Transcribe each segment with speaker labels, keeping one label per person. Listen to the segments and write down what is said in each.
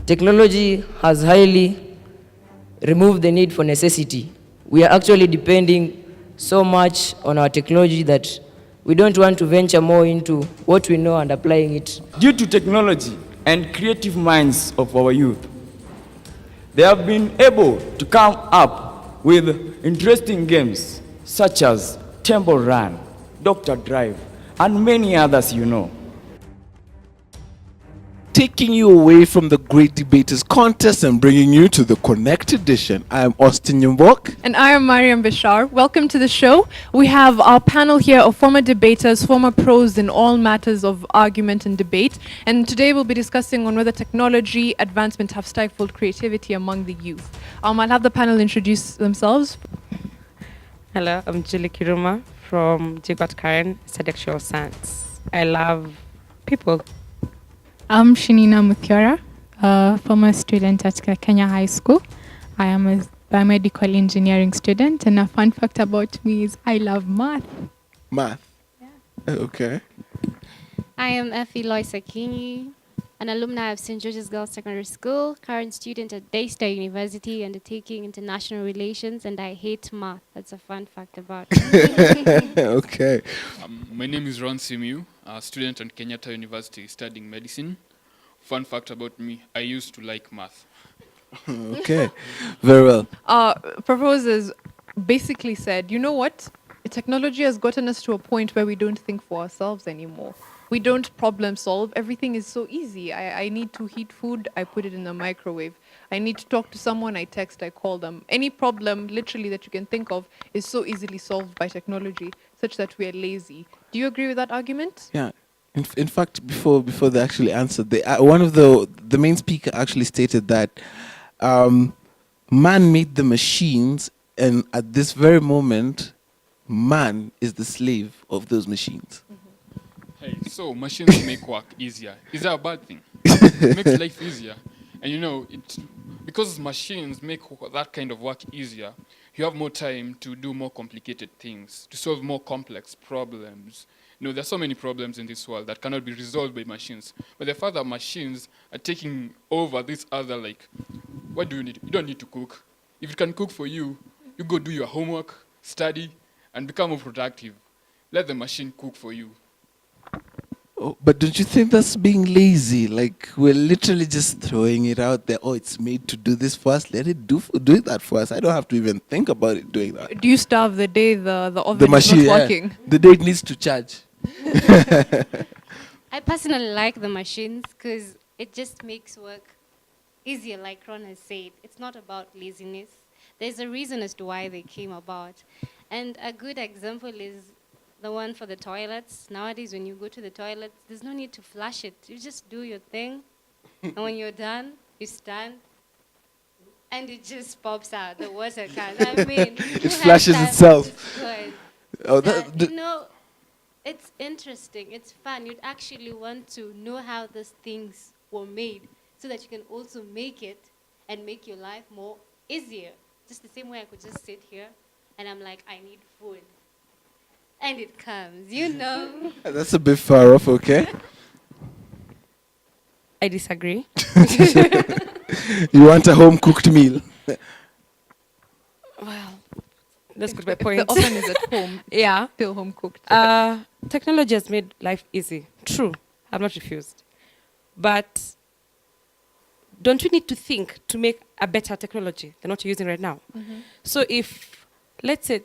Speaker 1: technology has highly removed the need for necessity. We are actually depending so much on our technology that we don't want to venture more into what we know and applying it.
Speaker 2: Due to technology and creative minds of our youth, they have been able to come up with interesting games such as Temple Run, Dr. Drive, and many others you know.
Speaker 3: Taking you away from the Great Debaters Contest and bringing you to the Connect Edition. I am Austin Yumbok.
Speaker 4: And I am Mariam Bashar. Welcome to the show. We have our panel here of former debaters, former pros in all matters of argument and debate. And today we'll be discussing on whether technology advancement have stifled creativity among the youth. I'll have the panel introduce themselves.
Speaker 5: Hello, I'm Julie Kiruma from Jigot Karen, Sexual Science. I love people.
Speaker 6: I'm Shinina Muthiora, a former student at Kenya High School. I am a biomedical engineering student, and a fun fact about me is I love math.
Speaker 3: Math?
Speaker 6: Yeah.
Speaker 3: Okay.
Speaker 7: I am Effie Loisa Kinyi, an alumni of St. George's Girls Secondary School, current student at Daystar University, undertaking international relations, and I hate math. That's a fun fact about me.
Speaker 3: Okay.
Speaker 8: My name is Ron Simiu, a student at Kenyatta University studying medicine. Fun fact about me, I used to like math.
Speaker 3: Okay, very well.
Speaker 4: Proposers basically said, you know what? Technology has gotten us to a point where we don't think for ourselves anymore. We don't problem solve. Everything is so easy. I need to heat food, I put it in the microwave. I need to talk to someone, I text, I call them. Any problem, literally, that you can think of is so easily solved by technology, such that we are lazy. Do you agree with that argument?
Speaker 3: Yeah. In fact, before they actually answered, one of the main speaker actually stated that man made the machines, and at this very moment, man is the slave of those machines.
Speaker 8: Hey, so machines make work easier. Is that a bad thing? It makes life easier. And you know, because machines make that kind of work easier, you have more time to do more complicated things, to solve more complex problems. You know, there's so many problems in this world that cannot be resolved by machines. But the further machines are taking over this other, like, what do you need? You don't need to cook. If it can cook for you, you go do your homework, study, and become more productive. Let the machine cook for you.
Speaker 3: Oh, but don't you think that's being lazy? Like, we're literally just throwing it out there. Oh, it's made to do this for us. Let it do that for us. I don't have to even think about it doing that.
Speaker 4: Do you starve the day the oven machine, is not working?
Speaker 3: Yeah. The day it needs to charge.
Speaker 7: I personally like the machines because it just makes work easier, like Ron has said. It's not about laziness. There's a reason as to why they came about. And a good example is the one for the toilets. Nowadays, when you go to the toilet, there's no need to flush it. You just do your thing, and when you're done, you stand, and it just pops out, the water can. I mean,
Speaker 3: it flashes itself.
Speaker 7: Oh, you know, it's interesting, it's fun. You'd actually want to know how these things were made so that you can also make it and make your life more easier. Just the same way I could just sit here, and I'm like, I need food. And it comes, you know.
Speaker 3: That's a bit far off, okay?
Speaker 5: I disagree.
Speaker 3: You want a home-cooked meal?
Speaker 5: Well, that's good. My point.
Speaker 4: The oven is at home.
Speaker 5: Yeah.
Speaker 4: Still home cooked.
Speaker 5: Technology has made life easy. True. I've not refused. But don't we need to think to make a better technology than what you're using right now? Mm-hmm. So if, let's say,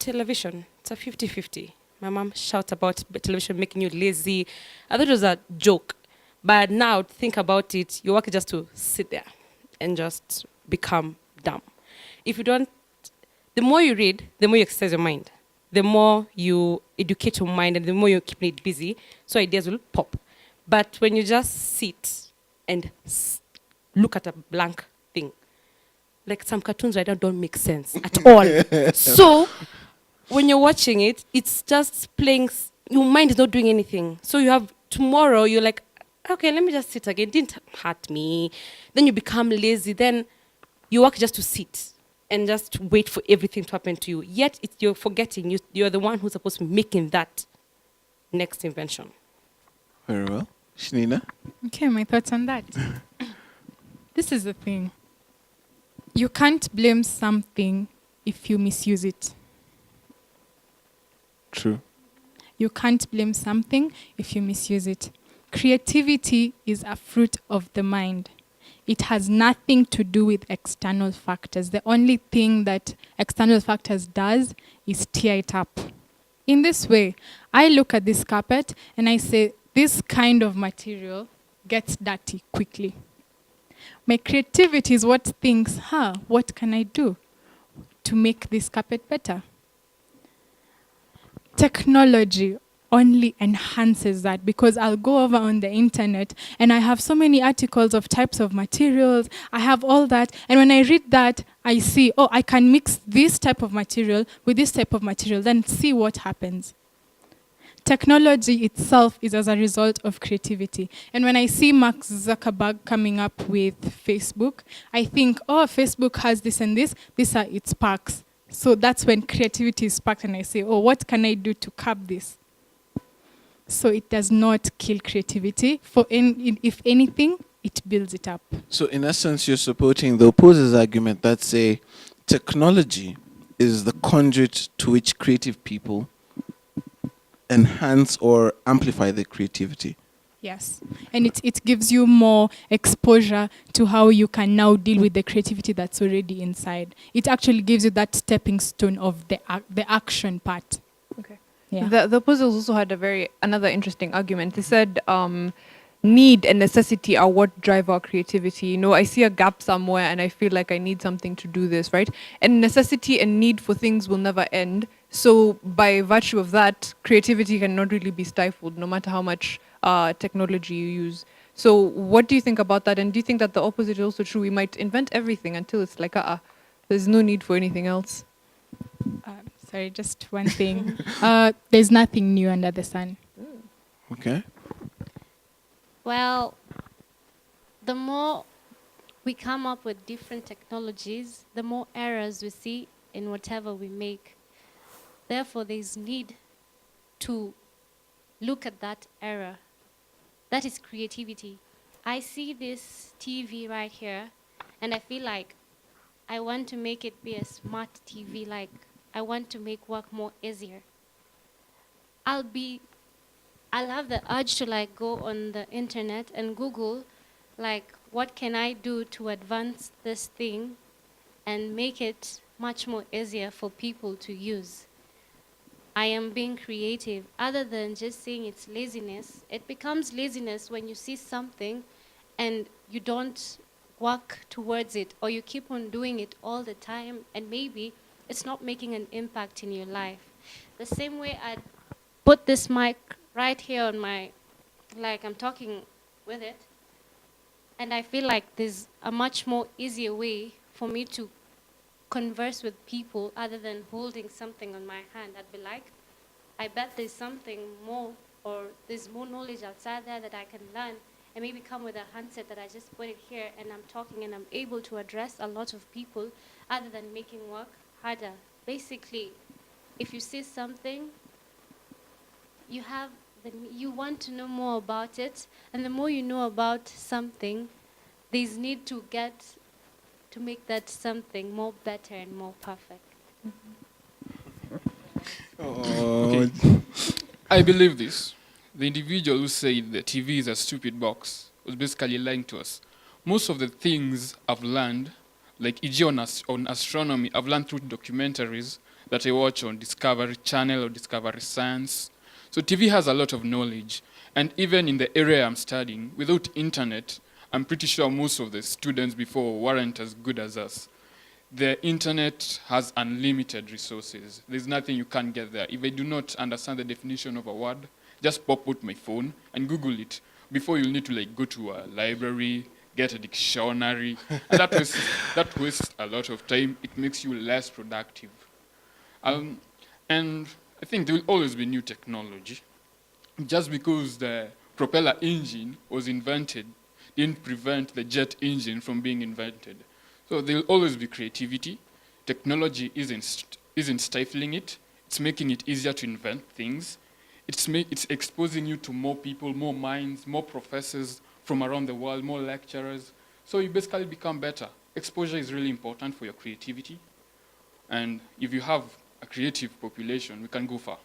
Speaker 5: television, it's a 50-50. My mom shouts about television making you lazy. I thought it was a joke. But now, think about it, your work is just to sit there and just become dumb. If you don't, the more you read, the more you exercise your mind. The more you educate your mind and the more you keep it busy, so ideas will pop. But when you just sit and look at a blank thing, like some cartoons right now don't make sense at all. So when you're watching it, it's just playing, your mind is not doing anything. So you have, tomorrow you're like, okay, let me just sit again. It didn't hurt me. Then you become lazy. Then you work just to sit and just wait for everything to happen to you. Yet you're forgetting, you're the one who's supposed to be making that next invention.
Speaker 3: Very well. Shnina?
Speaker 6: Okay, my thoughts on that. This is the thing. You can't blame something if you misuse it.
Speaker 3: True.
Speaker 6: You can't blame something if you misuse it. Creativity is a fruit of the mind. It has nothing to do with external factors. The only thing that external factors does is tear it up. In this way, I look at this carpet and I say, this kind of material gets dirty quickly. My creativity is what thinks, what can I do to make this carpet better? Technology only enhances that, because I'll go over on the internet and I have so many articles of types of materials. I have all that. And when I read that, I see, I can mix this type of material with this type of material, then see what happens. Technology itself is as a result of creativity. And when I see Mark Zuckerberg coming up with Facebook, I think, Facebook has this and this. These are its perks. So that's when creativity is sparked and I say, what can I do to curb this? So it does not kill creativity. If anything, it builds it up.
Speaker 3: So in essence, you're supporting the opposer's argument that say technology is the conduit to which creative people enhance or amplify their creativity.
Speaker 6: Yes. And it gives you more exposure to how you can now deal with the creativity that's already inside. It actually gives you that stepping stone of the action part.
Speaker 4: Okay.
Speaker 6: Yeah.
Speaker 4: The opposers also had another interesting argument. They said need and necessity are what drive our creativity. I see a gap somewhere and I feel like I need something to do this, right? And necessity and need for things will never end. So by virtue of that, creativity cannot really be stifled, no matter how much technology you use. So what do you think about that? And do you think that the opposite is also true? We might invent everything until it's like, there's no need for anything else.
Speaker 6: Sorry, just one thing. There's nothing new under the sun.
Speaker 3: Okay.
Speaker 7: Well, the more we come up with different technologies, the more errors we see in whatever we make. Therefore, there's need to look at that error. That is creativity. I see this TV right here, and I feel like I want to make it be a smart TV, like I want to make work more easier. I'll have the urge to go on the internet and Google, what can I do to advance this thing and make it much more easier for people to use. I am being creative. Other than just saying it's laziness, it becomes laziness when you see something and you don't work towards it, or you keep on doing it all the time, and maybe it's not making an impact in your life. The same way I put this mic right here on I'm talking with it, and I feel like there's a much more easier way for me to converse with people other than holding something on my hand. I'd be like, I bet there's something more, or there's more knowledge outside there that I can learn, and maybe come with a handset that I just put it here and I'm talking and I'm able to address a lot of people other than making work harder. Basically, if you see something, you want to know more about it, and the more you know about something, there's need to make that something more better and more perfect.
Speaker 8: Okay. I believe this. The individual who said the TV is a stupid box was basically lying to us. Most of the things I've learned, like e.g. on astronomy, I've learned through documentaries that I watch on Discovery Channel or Discovery Science. So TV has a lot of knowledge. And even in the area I'm studying, without internet, I'm pretty sure most of the students before weren't as good as us. The internet has unlimited resources. There's nothing you can't get there. If I do not understand the definition of a word, just pop out my phone and Google it. Before you'll need to go to a library, get a dictionary. And that wastes a lot of time. It makes you less productive. And I think there will always be new technology. Just because the propeller engine was invented didn't prevent the jet engine from being invented. So there will always be creativity. Technology isn't stifling it. It's making it easier to invent things. It's exposing you to more people, more minds, more professors from around the world, more lecturers. So you basically become better. Exposure is really important for your creativity. And if you have a creative population, we can go far.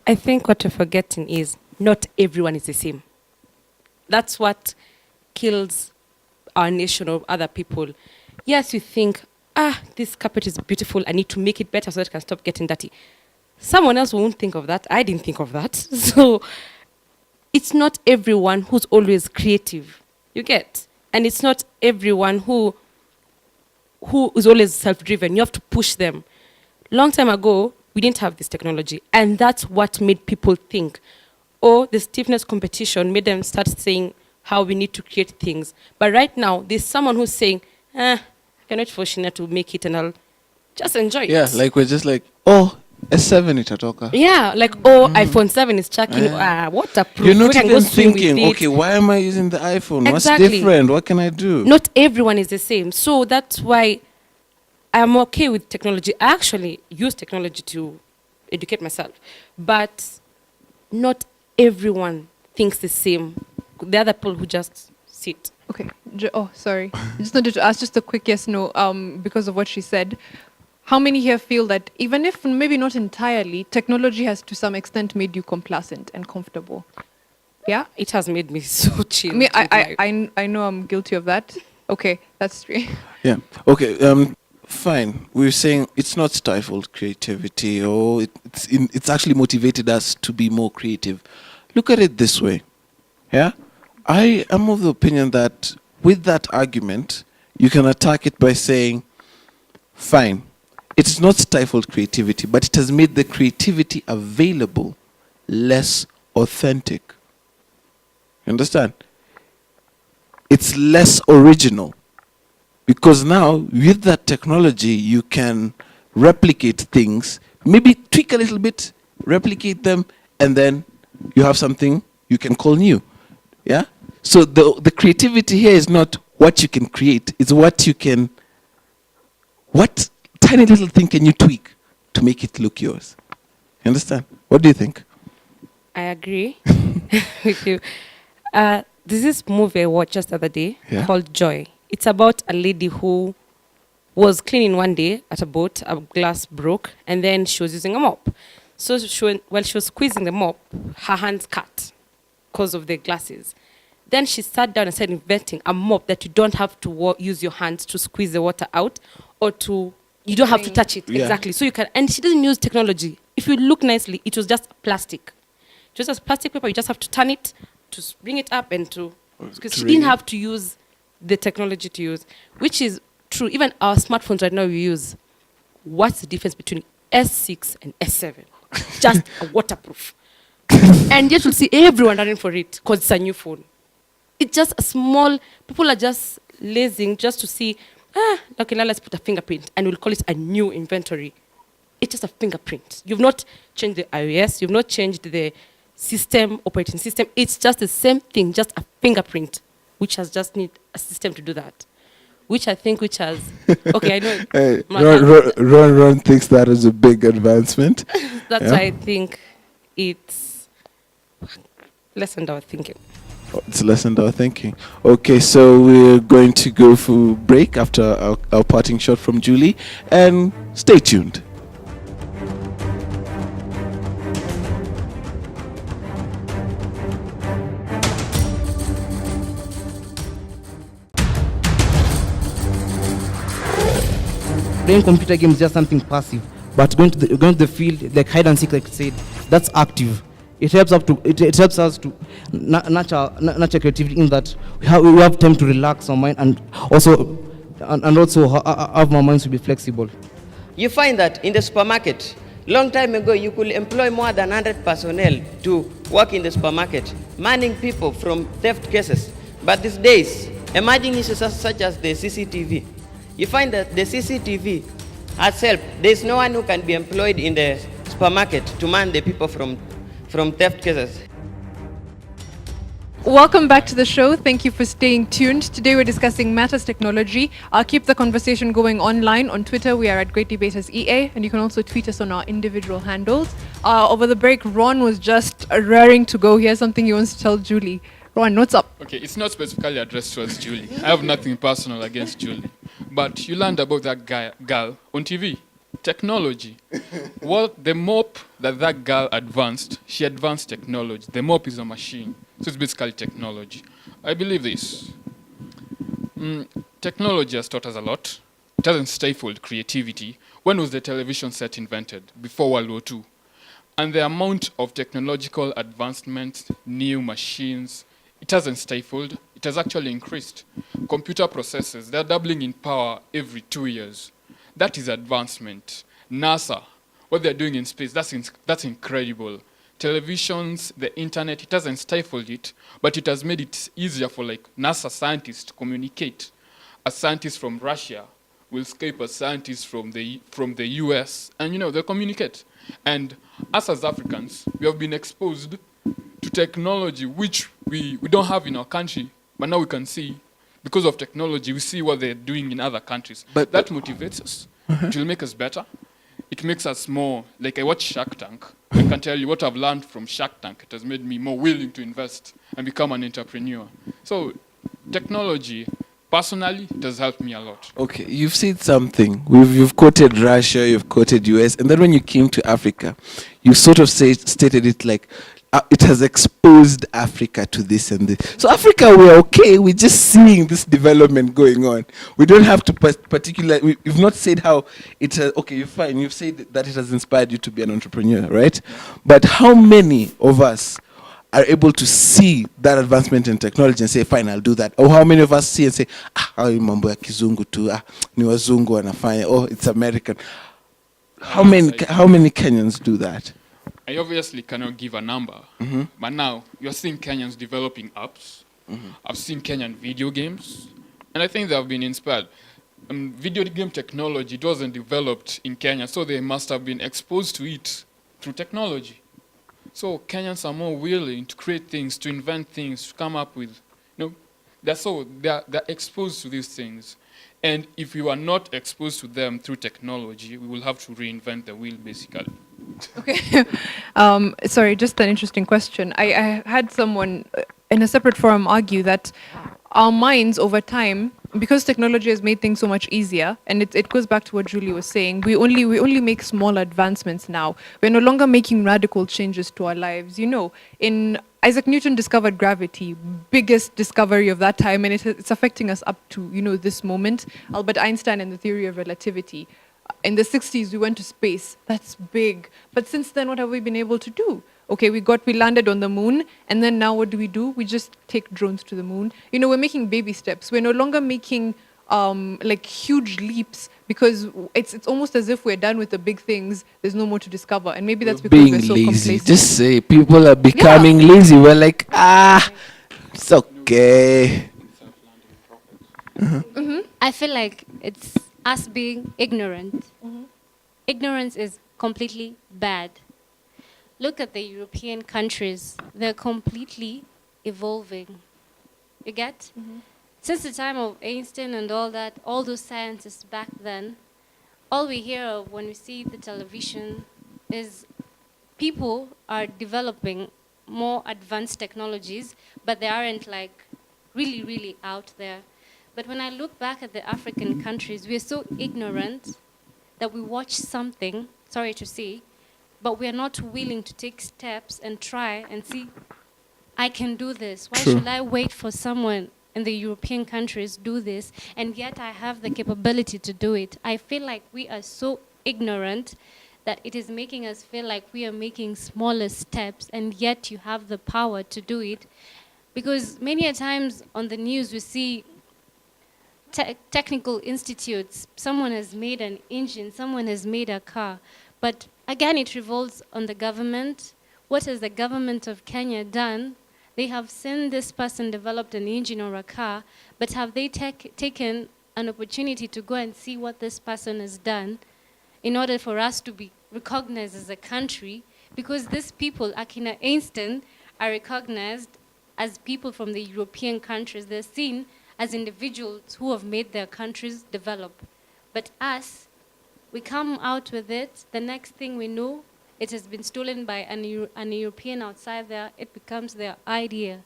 Speaker 5: I think what you're forgetting is not everyone is the same. That's what kills our nation or other people. Yes, you think, this carpet is beautiful. I need to make it better so that it can stop getting dirty. Someone else won't think of that. I didn't think of that. So it's not everyone who's always creative. You get? And it's not everyone who is always self-driven. You have to push them. Long time ago, we didn't have this technology. And that's what made people think. Or the stiffness competition made them start saying how we need to create things. But right now, there's someone who's saying, I cannot force Shina to make it and I'll just enjoy it.
Speaker 3: Yeah, like we're just like, oh, S7 itatoka.
Speaker 5: Yeah, like, iPhone 7 is chucking. What a proof.
Speaker 3: You're not
Speaker 5: We can go
Speaker 3: even
Speaker 5: swim with
Speaker 3: thinking,
Speaker 5: it.
Speaker 3: okay, why am I using the iPhone?
Speaker 5: Exactly.
Speaker 3: What's different? What can I do?
Speaker 5: Not everyone is the same. So that's why I'm okay with technology. I actually use technology to educate myself. But not everyone thinks the same. There are other people who just sit.
Speaker 4: Okay. Sorry. I just wanted to ask just a quick yes, no, because of what she said. How many here feel that even if maybe not entirely, technology has to some extent made you complacent and comfortable? Yeah?
Speaker 5: It has made me so chill.
Speaker 4: I mean,
Speaker 5: with life.
Speaker 4: I know I'm guilty of that. Okay, that's straight.
Speaker 3: Yeah. Okay. Fine. We're saying it's not stifled creativity, or it's actually motivated us to be more creative. Look at it this way. Yeah. I am of the opinion that with that argument, you can attack it by saying, fine, it's not stifled creativity, but it has made the creativity available less authentic. You understand? It's less original. Because now, with that technology, you can replicate things, maybe tweak a little bit, replicate them, and then you have something you can call new. Yeah? So the creativity here is not what you can create, it's what tiny little thing can you tweak to make it look yours. You understand? What do you think?
Speaker 5: I agree with you. There's this movie I watched just the other day called Joy. It's about a lady who was cleaning one day at a boat, a glass broke, and then she was using a mop. So while she was squeezing the mop, her hands cut because of the glasses. Then she sat down and started inventing a mop that you don't have to use your hands to squeeze the water out, or you don't have to touch it. Yeah. Exactly. So you can, and she doesn't use technology. If you look nicely, it was just plastic. Just as plastic paper, you just have to turn it to bring it up and because she didn't have to use the technology to use, which is true. Even our smartphones right now we use. What's the difference between S6 and S7? Just a waterproof. And yet you'll see everyone running for it because it's a new phone. It's just a small, people are just lazing just to see, okay, now let's put a fingerprint and we'll call it a new inventory. It's just a fingerprint. You've not changed the iOS, you've not changed the operating system. It's just the same thing, just a fingerprint, which has just need a system to do that. Okay, I know.
Speaker 3: Ron thinks that is a big advancement.
Speaker 5: That's why I think it's lessened our thinking.
Speaker 3: It's lessened our thinking. Okay, so we're going to go for break after our parting shot from Julie, and stay tuned.
Speaker 9: Playing computer games is just something passive, but going to the field, like hide and seek, like I said, that's active. It helps us to nurture creativity in that we have time to relax our mind and also have our minds to be flexible.
Speaker 10: You find that in the supermarket, long time ago you could employ more than 100 personnel to work in the supermarket, manning people from theft cases. But these days, emerging issues such as the CCTV, you find that the CCTV itself, there's no one who can be employed in the supermarket to man the people from theft cases.
Speaker 4: Welcome back to the show. Thank you for staying tuned. Today we're discussing Matters Technology. I'll keep the conversation going online. On Twitter, we are at Great Debaters EA, and you can also tweet us on our individual handles. Over the break, Ron was just raring to go. He has something he wants to tell Julie. Ron, what's up?
Speaker 8: Okay, it's not specifically addressed towards Julie. I have nothing personal against Julie. But you learned about that girl on TV. Technology. Well, the mop that girl advanced, she advanced technology. The mop is a machine. So it's basically technology. I believe this. Technology has taught us a lot. It hasn't stifled creativity. When was the television set invented? Before World War II. And the amount of technological advancement, new machines, it hasn't stifled, it has actually increased. Computer processors, they're doubling in power every 2 years. That is advancement. NASA, what they're doing in space, that's incredible. Televisions, the internet, it hasn't stifled it, but it has made it easier for like NASA scientists to communicate. A scientist from Russia will Skype a scientist from the US, and they'll communicate. And us as Africans, we have been exposed to technology which we don't have in our country, but now we can see. Because of technology, we see what they're doing in other countries. But that motivates us. It will make us better. It makes us more, like I watch Shark Tank. I can tell you what I've learned from Shark Tank. It has made me more willing to invest and become an entrepreneur. So technology, personally, it has helped me a lot.
Speaker 3: Okay, you've said something. You've quoted Russia, you've quoted US, and then when you came to Africa, you sort of stated it like, it has exposed Africa to this and this. So Africa, we're okay. We're just seeing this development going on. We don't have to particularly. We've not said how it has. Okay, you're fine. You've said that it has inspired you to be an entrepreneur, right? But how many of us are able to see that advancement in technology and say, fine, I'll do that? Or how many of us see and say, mambo ya kizungu tu, ni wazungu wanafanya, oh, it's American. How many Kenyans do that?
Speaker 8: I obviously cannot give a number, but now you're seeing Kenyans developing apps. I've seen Kenyan video games, and I think they have been inspired. Video game technology, it wasn't developed in Kenya, so they must have been exposed to it through technology. So Kenyans are more willing to create things, to invent things, to come up with, they're exposed to these things. And if we are not exposed to them through technology, we will have to reinvent the wheel, basically.
Speaker 4: Okay. Sorry, just an interesting question. I had someone in a separate forum argue that our minds over time, because technology has made things so much easier, and it goes back to what Julie was saying, we only make small advancements now. We're no longer making radical changes to our lives. Isaac Newton discovered gravity, biggest discovery of that time, and it's affecting us up to, this moment. Albert Einstein and the theory of relativity. In the 60s, we went to space. That's big. But since then, what have we been able to do? Okay, we landed on the moon, and then now what do? We just take drones to the moon. We're making baby steps. We're no longer making huge leaps, because it's almost as if we're done with the big things. There's no more to discover, and maybe that's because we're so
Speaker 3: lazy.
Speaker 4: complacent.
Speaker 3: Just say people are becoming lazy. We're like, it's okay.
Speaker 7: I feel like it's us being ignorant. Ignorance is completely bad. Look at the European countries. They're completely evolving. You get? Since the time of Einstein and all that, all those scientists back then, all we hear of when we see the television is people are developing more advanced technologies, but they aren't really, really out there. But when I look back at the African countries, we're so ignorant that we watch something, sorry to say, but we're not willing to take steps and try and see, I can do this. Why should I wait for someone in the European countries do this, and yet I have the capability to do it? I feel like we are so ignorant that it is making us feel like we are making smaller steps, and yet you have the power to do it. Because many a times on the news we see technical institutes, someone has made an engine, someone has made a car, but again it revolves on the government. What has the government of Kenya done? They have seen this person developed an engine or a car, but have they taken an opportunity to go and see what this person has done in order for us to be recognized as a country? Because these people, Akina Einstein, are recognized as people from the European countries. They're seen as individuals who have made their countries develop. But us, we come out with it, the next thing we know, it has been stolen by an European outside there, it becomes their idea.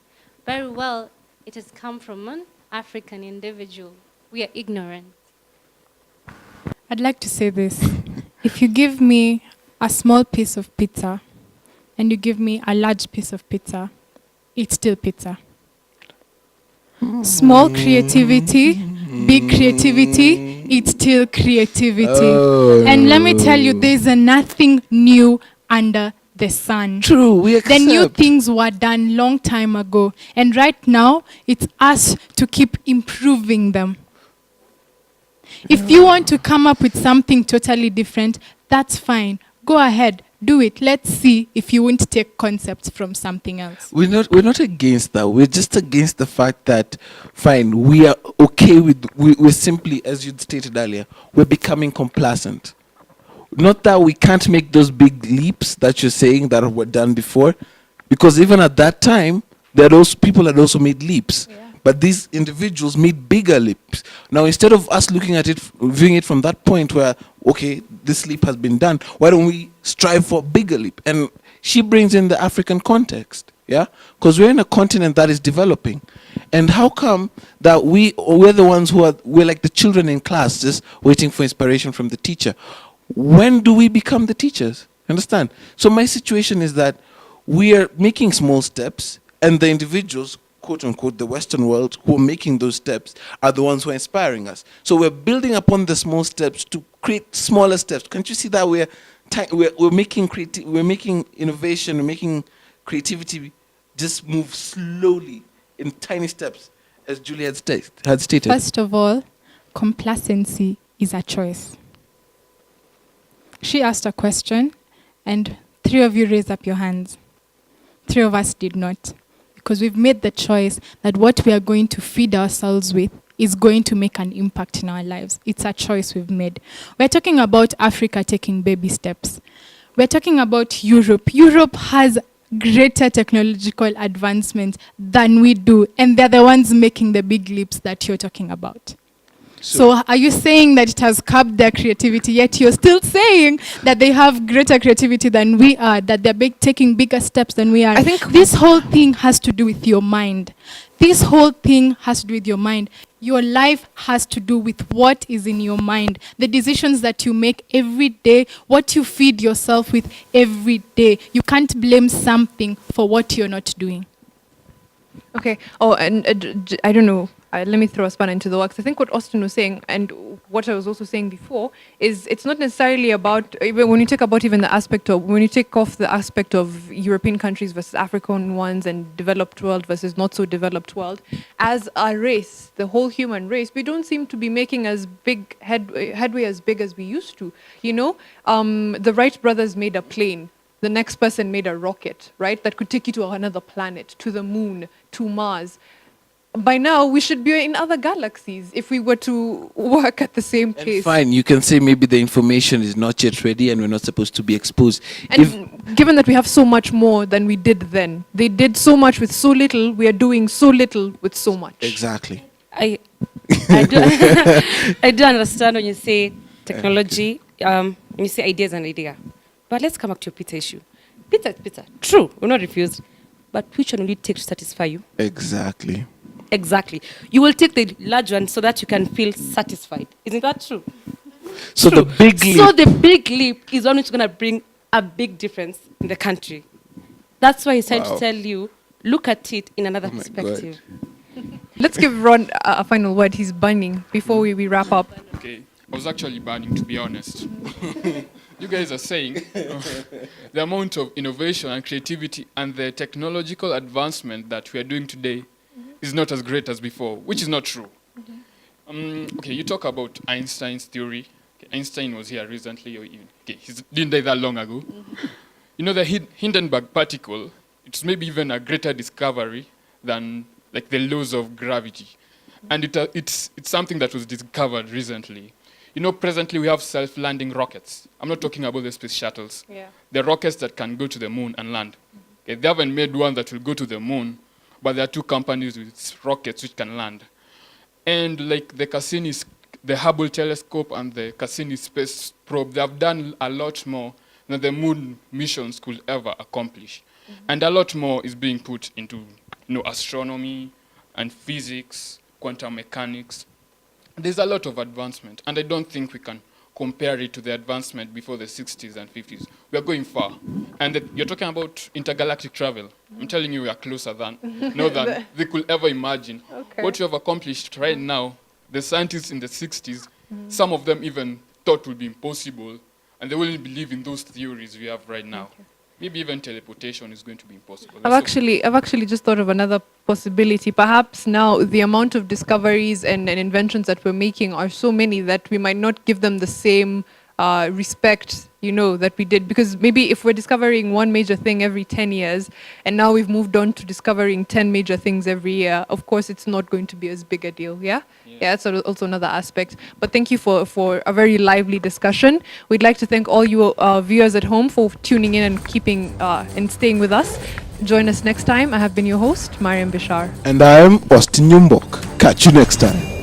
Speaker 7: Very well, it has come from an African individual. We are ignorant.
Speaker 6: I'd like to say this. If you give me a small piece of pizza and you give me a large piece of pizza, it's still pizza. Small creativity, big creativity, it's still creativity.
Speaker 3: Oh.
Speaker 6: And let me tell you, there's nothing new under the sun.
Speaker 3: True, we accept.
Speaker 6: The new things were done long time ago. And right now, it's us to keep improving them. If you want to come up with something totally different, that's fine. Go ahead, do it. Let's see if you won't take concepts from something else.
Speaker 3: We're not against that. We're just against the fact that, fine, we are okay with, we're simply, as you stated earlier, we're becoming complacent. Not that we can't make those big leaps that you're saying that were done before, because even at that time, those people had also made leaps.
Speaker 6: Yeah.
Speaker 3: But these individuals made bigger leaps. Now, instead of us looking at it, viewing it from that point where, okay, this leap has been done, why don't we strive for a bigger leap? And she brings in the African context, yeah? Because we're in a continent that is developing. And how come that we're the ones we're like the children in class, just waiting for inspiration from the teacher? When do we become the teachers? Understand? So my situation is that we are making small steps, and the individuals, quote unquote, the Western world, who are making those steps are the ones who are inspiring us. So we're building upon the small steps to create smaller steps. Can't you see that we're making innovation, we're making creativity just move slowly in tiny steps, as Julie had stated.
Speaker 6: First of all, complacency is a choice. She asked a question, and 3 of you raised up your hands. 3 of us did not. Because we've made the choice that what we are going to feed ourselves with is going to make an impact in our lives. It's a choice we've made. We're talking about Africa taking baby steps. We're talking about Europe. Europe has greater technological advancement than we do, and they're the ones making the big leaps that you're talking about. So are you saying that it has curbed their creativity, yet you're still saying that they have greater creativity than we are, that they're taking bigger steps than we are?
Speaker 4: I think
Speaker 6: this whole thing has to do with your mind. This whole thing has to do with your mind. Your life has to do with what is in your mind. The decisions that you make every day, what you feed yourself with every day. You can't blame something for what you're not doing.
Speaker 4: Okay. Oh, and I don't know. Let me throw a spanner into the works. I think what Austin was saying, and what I was also saying before, is it's not necessarily about, even when you take about even the aspect of, when you take off the aspect of European countries versus African ones and developed world versus not so developed world, as a race, the whole human race, we don't seem to be making as big headway as big as we used to. You know, the Wright brothers made a plane. The next person made a rocket, right? That could take you to another planet, to the moon, to Mars. By now, we should be in other galaxies if we were to work at the same pace.
Speaker 3: Fine, you can say maybe the information is not yet ready and we're not supposed to be exposed.
Speaker 4: And given that we have so much more than we did then, they did so much with so little, we are doing so little with so much.
Speaker 3: Exactly.
Speaker 5: I do, I do understand when you say technology, when you say ideas and idea. But let's come back to your pizza issue. Pizza is pizza. True, we're not refused. But which one will you take to satisfy you?
Speaker 3: Exactly.
Speaker 5: Exactly. You will take the large one so that you can feel satisfied. Isn't that true?
Speaker 3: So
Speaker 5: True.
Speaker 3: the big leap.
Speaker 5: So the big leap is one which is going to bring a big difference in the country. That's why he's trying to tell you, look at it in another perspective.
Speaker 4: Let's give Ron a final word. He's burning before we wrap up.
Speaker 8: Okay, I was actually burning, to be honest. You guys are saying the amount of innovation and creativity and the technological advancement that we are doing today is not as great as before, which is not true. Okay, you talk about Einstein's theory. Okay, Einstein was here recently, or even, he didn't die that long ago. You know, the Hindenburg particle, it's maybe even a greater discovery than like the laws of gravity. And it's something that was discovered recently. You know, presently we have self-landing rockets. I'm not talking about the space shuttles.
Speaker 4: Yeah.
Speaker 8: The rockets that can go to the moon and land. Okay, they haven't made one that will go to the moon, but there are 2 companies with rockets which can land. And like the Cassini, the Hubble telescope and the Cassini space probe, they have done a lot more than the moon missions could ever accomplish. And a lot more is being put into astronomy and physics, quantum mechanics. There's a lot of advancement, and I don't think we can compare it to the advancement before the 60s and 50s. We are going far. And you're talking about intergalactic travel. I'm telling you, we are closer than they could ever imagine.
Speaker 4: Okay.
Speaker 8: What you have accomplished right now, the scientists in the 60s, some of them even thought would be impossible, and they wouldn't believe in those theories we have right now. Maybe even teleportation is going to be impossible.
Speaker 4: I've actually just thought of another possibility. Perhaps now the amount of discoveries and inventions that we're making are so many that we might not give them the same respect, that we did. Because maybe if we're discovering one major thing every 10 years, and now we've moved on to discovering 10 major things every year, of course it's not going to be as big a deal, yeah? Yeah, that's also another aspect. But thank you for a very lively discussion. We'd like to thank all you viewers at home for tuning in and keeping and staying with us. Join us next time. I have been your host, Mariam Bishar.
Speaker 3: And I am Austin Yumbok. Catch you next time.